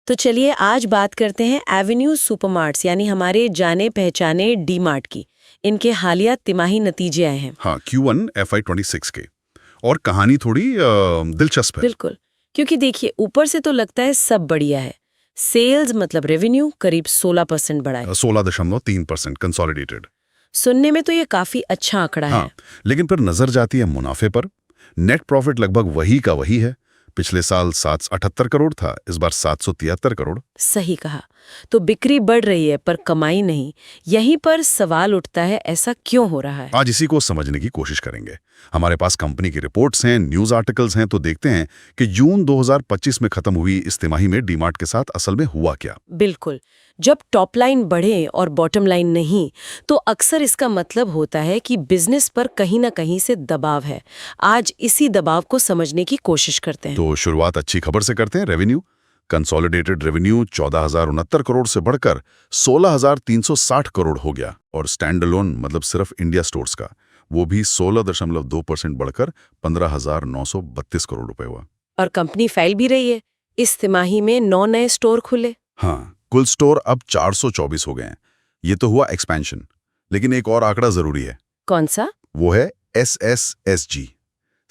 तो चलिए आज बात करते हैं एवेन्यू सुपरमार्ट्स यानी हमारे जाने पहचाने डी मार्ट की। इनके हालिया तिमाही नतीजे आए हैं। हाँ, Q1 FY26 के। और कहानी थोड़ी दिलचस्प है। बिल्कुल, क्योंकि देखिए ऊपर से तो लगता है सब बढ़िया है। सेल्स मतलब रेवेन्यू करीब 16% बढ़ा है। 16.3% कंसोलिडेटेड। सुनने में तो ये काफी अच्छा आंकड़ा हाँ, है। लेकिन फिर नजर जाती है मुनाफे पर। नेट प्रॉफिट लगभग वही का वही है। पिछले साल 778 करोड़ था, इस बार 773 करोड़। सही कहा। तो बिक्री बढ़ रही है पर कमाई नहीं। यहीं पर सवाल उठता है, ऐसा क्यों हो रहा है? आज इसी को समझने की कोशिश करेंगे। हमारे पास कंपनी की रिपोर्ट्स हैं, न्यूज आर्टिकल्स हैं, तो देखते हैं कि जून 2025 में खत्म हुई इस तिमाही में डीमार्ट के साथ असल में हुआ क्या। बिल्कुल। जब टॉप लाइन बढ़े और बॉटम लाइन नहीं, तो अक्सर इसका मतलब होता है कि बिजनेस पर कहीं ना कहीं से दबाव है। आज इसी दबाव को समझने की कोशिश करते हैं। तो शुरुआत अच्छी खबर से करते हैं। रेवेन्यू कंसोलिडेटेड रेवेन्यू 14,069 करोड़ से बढ़कर 16,360 करोड़ हो गया। और स्टैंड अलोन मतलब सिर्फ इंडिया स्टोर्स का, वो भी 16.2% बढ़कर 15,932 करोड़ रुपए हुआ। और कंपनी फैल भी रही है। इस तिमाही में 9 नए स्टोर खुले। हाँ, कुल स्टोर अब 424 हो गए हैं। ये तो हुआ एक्सपेंशन, लेकिन एक और आंकड़ा जरूरी है। कौन सा? वो है SSSG,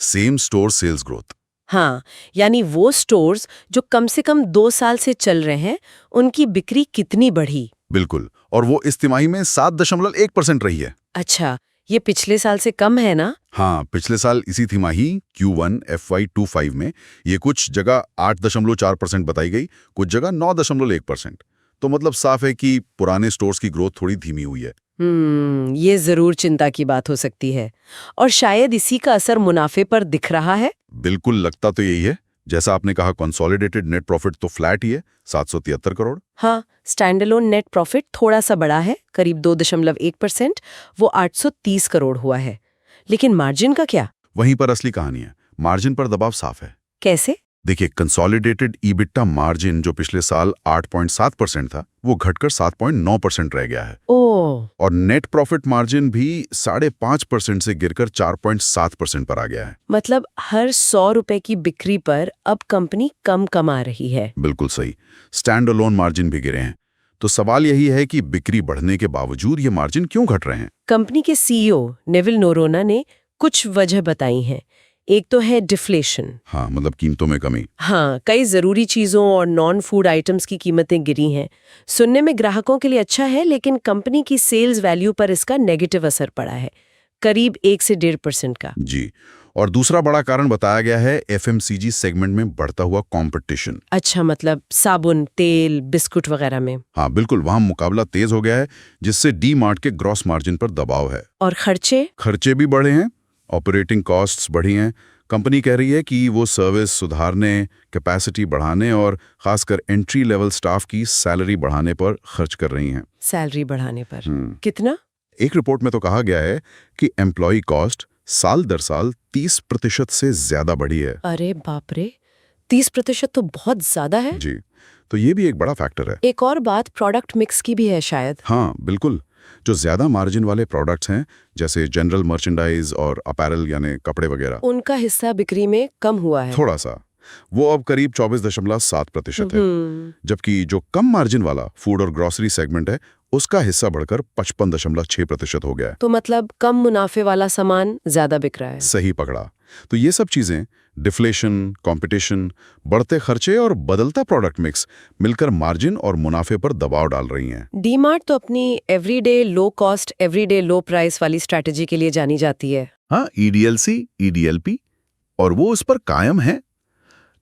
same store sales growth. हाँ, यानी वो स्टोर्स जो कम से कम 2 साल से चल रहे हैं, उनकी बिक्री कितनी बढ़ी। बिल्कुल, और वो इस तिमाही में 7.1% रही है। अच्छा, ये पिछले साल से कम है ना? हाँ, पिछले साल इसी तिमाही Q1 FY25 में ये कुछ जगह 8.4% बताई गई, कुछ जगह 9.1%। तो मतलब साफ है कि पुराने स्टोर्स की ग्रोथ थोड़ी धीमी हुई है। ये जरूर चिंता की बात हो सकती है। और शायद इसी का असर मुनाफे पर दिख रहा है। बिल्कुल, लगता तो यही है। जैसा आपने कहा, कंसोलिडेटेड नेट प्रॉफिट तो फ्लैट ही है, 773 करोड़। हाँ, स्टैंडअलोन नेट प्रॉफिट थोड़ा सा बढ़ा है, करीब 2.1%, वो 830 करोड़ हुआ है। लेकिन मार्जिन का क्या? वहीं पर असली कहानी है। मार्जिन पर दबाव साफ है। कैसे? देखिए, कंसोलिडेटेड ईबिटा मार्जिन जो पिछले साल 8.7% था, वो घटकर 7.9% रह गया है। ओह, और नेट प्रॉफिट मार्जिन भी 5.5% से गिरकर 4.7% पर आ गया है। मतलब हर 100 रुपए की बिक्री पर अब कंपनी कम कमा रही है। बिल्कुल सही। स्टैंड अलोन मार्जिन भी गिरे हैं। तो सवाल यही है कि बिक्री बढ़ने के बावजूद ये मार्जिन क्यों घट रहे हैं। कंपनी के सीईओ नेविल नोरोना ने कुछ वजह बताई हैं। एक तो है डिफ्लेशन। हाँ, मतलब कीमतों में कमी। हाँ, कई जरूरी चीजों और नॉन फूड आइटम्स की कीमतें गिरी हैं। सुनने में ग्राहकों के लिए अच्छा है, लेकिन कंपनी की सेल्स वैल्यू पर इसका नेगेटिव असर पड़ा है, करीब 1 से 1.5% का। जी। और दूसरा बड़ा कारण बताया गया है FMCG सेगमेंट में बढ़ता हुआ कंपटीशन। अच्छा, मतलब साबुन, तेल, बिस्कुट वगैरह में। हाँ बिल्कुल, वहाँ मुकाबला तेज हो गया है, जिससे डी मार्ट के ग्रॉस मार्जिन पर दबाव है। और खर्चे भी बढ़े हैं, ऑपरेटिंग कॉस्ट्स बढ़ी हैं। कंपनी कह रही है कि वो सर्विस सुधारने, कैपेसिटी बढ़ाने और खासकर एंट्री लेवल स्टाफ की सैलरी बढ़ाने पर खर्च कर रही हैं। सैलरी बढ़ाने पर कितना? एक रिपोर्ट में तो कहा गया है कि एम्प्लॉय कॉस्ट साल दर साल 30% से ज्यादा बढ़ी है। अरे बाप रे, 30% तो बहुत ज्यादा है। जी, तो ये भी एक बड़ा फैक्टर है। एक और बात प्रोडक्ट मिक्स की भी है शायद। हाँ बिल्कुल, जो ज्यादा मार्जिन वाले प्रोडक्ट्स हैं, जैसे जनरल मर्चेंडाइज और अपैरल यानी कपड़े वगैरह, उनका हिस्सा बिक्री में कम हुआ है। थोड़ा सा, वो अब करीब 24.7% है। जबकि जो कम मार्जिन वाला फूड और ग्रोसरी सेगमेंट है, उसका हिस्सा बढ़कर 55.6% हो गया है। तो मतलब कम मुनाफे वाला सामान ज्यादा बिक रहा है। सही पकड़ा। तो ये सब चीजें, डिफ्लेशन, कंपटीशन, बढ़ते खर्चे और बदलता प्रोडक्ट मिक्स मिलकर मार्जिन और मुनाफे पर दबाव डाल रही हैं। डीमार्ट तो अपनी एवरीडे लो कॉस्ट एवरीडे लो प्राइस वाली स्ट्रैटेजी के लिए जानी जाती है। हाँ, EDLC, EDLP, और वो उस पर कायम है।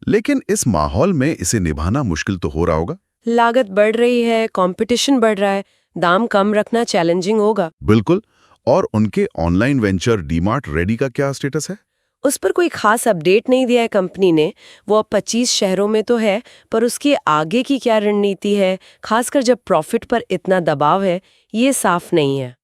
लेकिन इस माहौल में इसे निभाना मुश्किल तो हो रहा होगा। लागत बढ़ रही है, कंपटीशन बढ़ रहा है, दाम कम रखना चैलेंजिंग होगा। बिल्कुल। और उनके ऑनलाइन वेंचर डीमार्ट रेडी का क्या स्टेटस है? उस पर कोई खास अपडेट नहीं दिया है कंपनी ने। वो अब 25 शहरों में तो है, पर उसके आगे की क्या रणनीति है, खासकर जब प्रॉफिट पर इतना दबाव है, ये साफ नहीं है।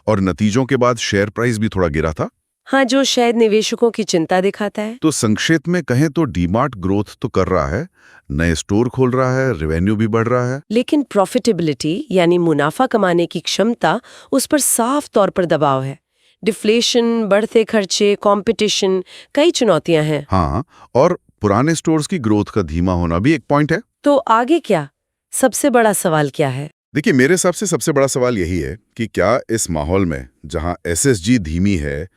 और नतीजों के बाद शेयर प्राइस भी थोड़ा गिरा था। हाँ, जो शायद निवेशकों की चिंता दिखाता है। तो संक्षेप में कहें तो डीमार्ट ग्रोथ तो कर रहा है, नए स्टोर खोल रहा है, रेवेन्यू भी बढ़ रहा है, लेकिन प्रॉफिटेबिलिटी यानी मुनाफा कमाने की क्षमता, उस पर साफ तौर पर दबाव है। डिफ्लेशन, बढ़ते खर्चे, कंपटीशन, कई चुनौतियां हैं। हाँ, और पुराने स्टोर्स की ग्रोथ का धीमा होना भी एक पॉइंट है। तो आगे क्या? सबसे बड़ा सवाल क्या है? देखिए, मेरे हिसाब से सबसे बड़ा सवाल यही है कि क्या इस माहौल में जहां एसएसजी धीमी है,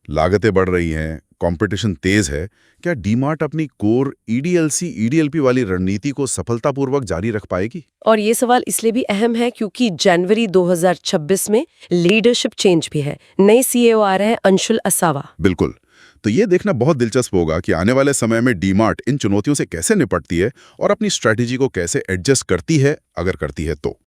लागतें बढ़ रही हैं, कंपटीशन तेज है, क्या डीमार्ट अपनी कोर ईडीएलसी ईडीएलपी वाली रणनीति को सफलतापूर्वक जारी रख पाएगी? और ये सवाल इसलिए भी अहम है क्योंकि जनवरी 2026 में लीडरशिप चेंज भी है। नए सीईओ आ रहे हैं, अंशुल असावा। बिल्कुल। तो ये देखना बहुत दिलचस्प होगा कि आने वाले समय में डीमार्ट इन चुनौतियों से कैसे निपटती है और अपनी स्ट्रैटेजी को कैसे एडजस्ट करती है, अगर करती है तो।